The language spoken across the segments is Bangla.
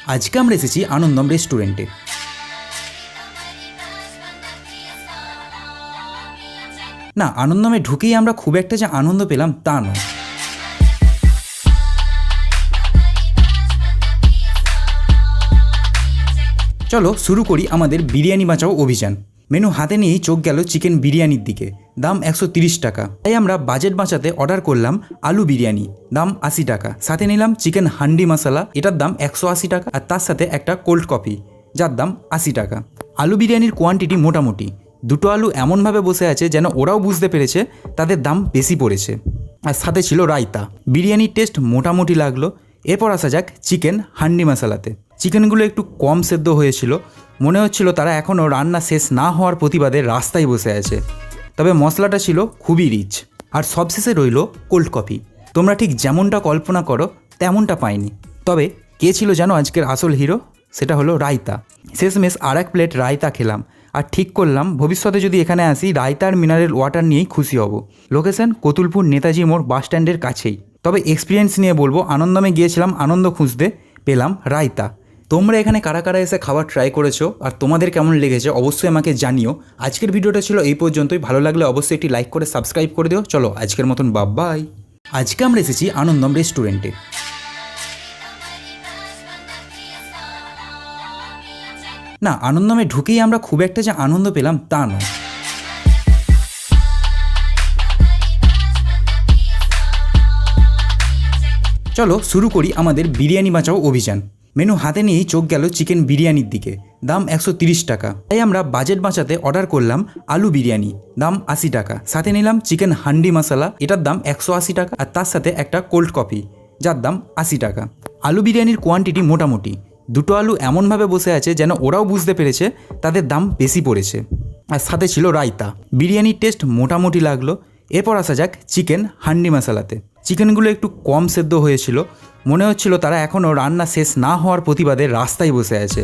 আজকে আমরা এসেছি আনন্দম রেস্টুরেন্টে। না, আনন্দমে ঢুকেই আমরা খুব একটা যে আনন্দ পেলাম তা নয়। চলো শুরু করি আমাদের বিরিয়ানি বাঁচাও অভিযান। মেনু হাতে নিয়েই চোখ গেল চিকেন বিরিয়ানির দিকে, দাম 130 টাকা। তাই আমরা বাজেট বাঁচাতে অর্ডার করলাম আলু বিরিয়ানি, দাম 80 টাকা। সাথে নিলাম চিকেন হান্ডি মশলা, এটার দাম 180 টাকা, আর তার সাথে একটা কোল্ড কফি যার দাম 80 টাকা। আলু বিরিয়ানির কোয়ান্টিটি মোটামুটি, দুটো আলু এমনভাবে বসে আছে যেন ওরাও বুঝতে পেরেছে তাদের দাম বেশি পড়েছে। আর সাথে ছিল রায়তা। বিরিয়ানির টেস্ট মোটামুটি লাগলো। এরপর আসা যাক চিকেন হান্ডি মশলাতে। চিকেনগুলো একটু কম সেদ্ধ হয়েছিল, মনে হচ্ছিল তারা এখনও রান্না শেষ না হওয়ার প্রতিবাদে রাস্তায় বসে আছে। তবে মশলাটা ছিল খুবই রিচ। আর সবশেষে রইল কোল্ড কফি। তোমরা ঠিক যেমনটা কল্পনা করো তেমনটা পাইনি। তবে কে ছিল জানো আজকের আসল হিরো? সেটা হলো রায়তা। শেষমেশ আর এক প্লেট রায়তা খেলাম আর ঠিক করলাম ভবিষ্যতে যদি এখানে আসি রায়তা আর মিনারেল ওয়াটার নিয়েই খুশি হব। লোকেশন কতুলপুর নেতাজি মোড় বাস স্ট্যান্ডের কাছেই। তবে এক্সপিরিয়েন্স নিয়ে বলবো, আনন্দমে গিয়েছিলাম আনন্দ খুঁজতে, পেলাম রায়তা। তোমরা এখানে কারা কারা এসে খাবার ট্রাই করেছো আর তোমাদের কেমন লেগেছে অবশ্যই আমাকে জানিও। আজকের ভিডিওটা ছিল এই পর্যন্তই। ভালো লাগলে অবশ্যই একটি লাইক করে সাবস্ক্রাইব করে দিও। চলো আজকের মতন বাই। আজকে আমরা এসেছি আনন্দম রেস্টুরেন্টে। না, আনন্দমে ঢুকেই আমরা খুব একটা যে আনন্দ পেলাম তা নয়। চলো শুরু করি আমাদের বিরিয়ানি বাঁচাও অভিযান। মেনু হাতে নিয়েই চোখ গেল চিকেন বিরিয়ানির দিকে, দাম 130 টাকা। তাই আমরা বাজেট বাঁচাতে অর্ডার করলাম আলু বিরিয়ানি, দাম 80 টাকা। সাথে নিলাম চিকেন হান্ডি মশলা, এটার দাম 180 টাকা, আর তার সাথে একটা কোল্ড কফি যার দাম 80 টাকা। আলু বিরিয়ানির কোয়ান্টিটি মোটামুটি, দুটো আলু এমনভাবে বসে আছে যেন ওরাও বুঝতে পেরেছে তাদের দাম বেশি পড়েছে। আর সাথে ছিল রায়তা। বিরিয়ানির টেস্ট মোটামুটি লাগলো। এরপর আসা যাক চিকেন হান্ডি মশলাতে। চিকেনগুলো একটু কম সেদ্ধ হয়েছিল, মনে হচ্ছিল তারা এখনও রান্না শেষ না হওয়ার প্রতিবাদে রাস্তায় বসে আছে।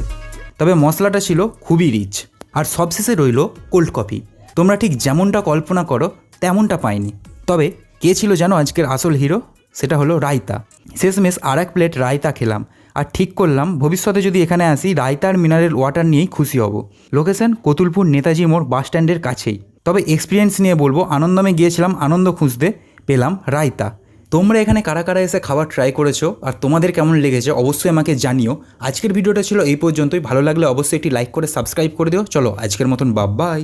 তবে মশলাটা ছিল খুবই রিচ। আর সবশেষে রইল কোল্ড কফি। তোমরা ঠিক যেমনটা কল্পনা করো তেমনটা পাইনি। তবে কে ছিল জানো আজকের আসল হিরো? সেটা হলো রায়তা। শেষমেশ আর এক প্লেট রায়তা খেলাম আর ঠিক করলাম ভবিষ্যতে যদি এখানে আসি রায়তা আর মিনারেল ওয়াটার নিয়েই খুশি হব। লোকেশন কতুলপুর নেতাজি মোড় বাস স্ট্যান্ডের কাছেই। তবে এক্সপিরিয়েন্স নিয়ে বলবো, আনন্দমে গিয়েছিলাম আনন্দ খুঁজতে, পেলাম রায়তা। তোমরা এখানে কারা কারা এসে খাবার ট্রাই করেছো আর তোমাদের কেমন লেগেছে অবশ্যই আমাকে জানিও। আজকের ভিডিওটা ছিল এই পর্যন্তই। ভালো লাগলে অবশ্যই একটি লাইক করে সাবস্ক্রাইব করে দিও। চলো আজকের মতন বাই।